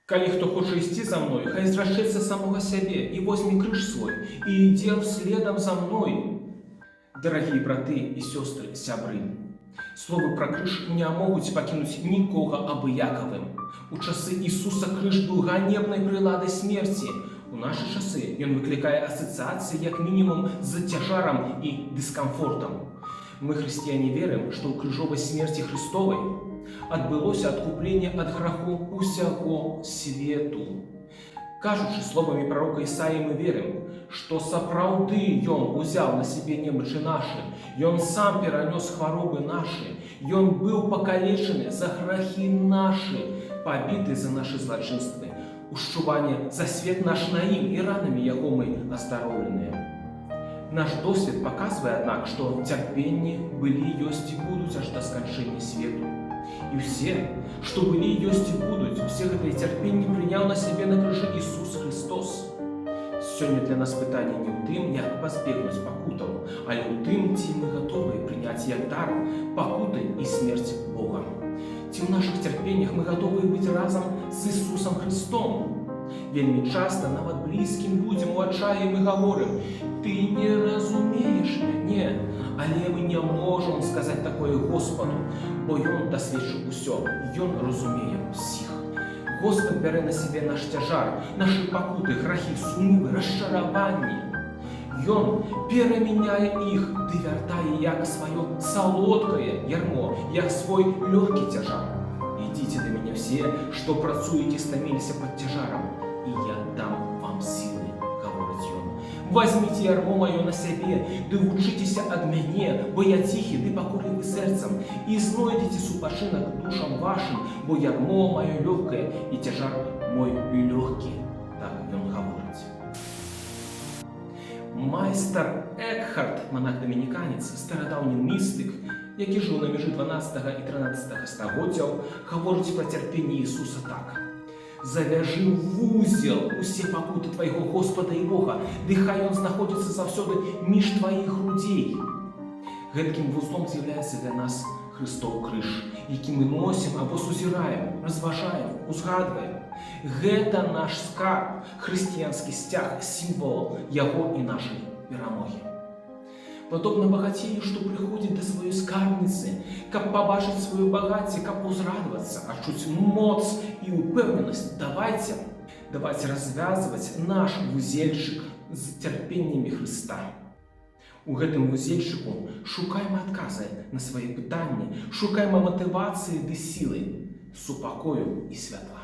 Калі хто хоча ісці за мной, хай зрашчэцца самога сябе і возьме крыж свой, і ідзе следам за мной. Дарагія браты і сёстры, сябры, словы пра крыж не могуць пакінуць нікога абыякавым. У часы Ісуса крыж быў ганебнай прыладай смерці. У нашы часы ён выклікае асацыяцыі як мінімум з цяжарам і дыскамфортам. Мы, хрысціяне, верым, што ў крыжовай смерці Христовай адбылося адкупленне ад граху усяго свету. Кажучы словамі прарока Ісаі, мы верым, што сапраўды Ён узяў на сябе немачы нашы, Ён сам перанёс хваробы нашы, Ён быў пакалечаны за грахі нашы, пабіты за нашы злачынствы, ушчуванне за свет наш на ім, і ранамі яго мы аздароўленыя. Наш досвед паказвае, аднак, што цярпенні былі, ёсць і будуць аж да сканчэння свету. І ўсе, што былі, ёсць і будуць, усе гэтыя цярпенні прыняў на сябе на крыжы Ісус Христос. Сёння для нас пытанне не ў тым, як пазбегнуць пакутаў, але ў тым, ці мы гатовыя прыняць як дар пакуты і смерць Бога. Ці ў нашых цярпеннях мы гатовыя быць разам з Ісусам Христом. Вельмі часта, нават блізкім людзям у адчаі мы гаворым: «Ты не разумееш мяне», але мы не можам сказаць такое Господу, бо Ён дасведчыў усё, Ён разумее ўсіх. Господ бярэ на сябе наш цяжар, нашы пакуты, грахі, сумнівы, расчараванні. Ён перамяняе іх ды вяртае як сваё салодкае ярмо, як свой лёгкі цяжар. «Ідзіце да мяне все, што працуеце, стаміліся пад цяжарам, і я дам вам сілы», гаворыць Ён. «Возьміце ярмо маё на сябе, ды вучыцеся ад мяне, бо я ціхі ды пакорлівы сэрцам, і знойдзеце супачынак душам вашым, бо ярмо маё лёгкае, і цяжар мой лёгкі». Так Ён гаворыць. Майстар Экхарт, монах-дамініканец, старадаўні містык, які жыў на мяжы 12 і 13 стагоддзяў, гаворыць пра цярпенне Ісуса так: «Завяжы вузел усе пакуты твайго Господа і Бога, ды хай ён знаходзіцца заўсёды між тваіх грудзей». Гэткім вузлом з'яўляецца для нас Христоў крыж, які мы носім або сузіраем, разважаем, узгадваем. Гэта наш скарб, хрысціянскі сцяг, сімвол яго і нашай перамогі. Падобна багацею, што прыходзіць да сваёй скарбніцы, каб пабачыць сваё багацце, каб узрадавацца, адчуць моц і ўпэўненасць, давайце развязваць наш вузельчык з цярпеннямі Хрыста. У гэтым вузельчыку шукаем адказы на свае пытанні, шукаем матывацыі ды сілы, супакою і святла.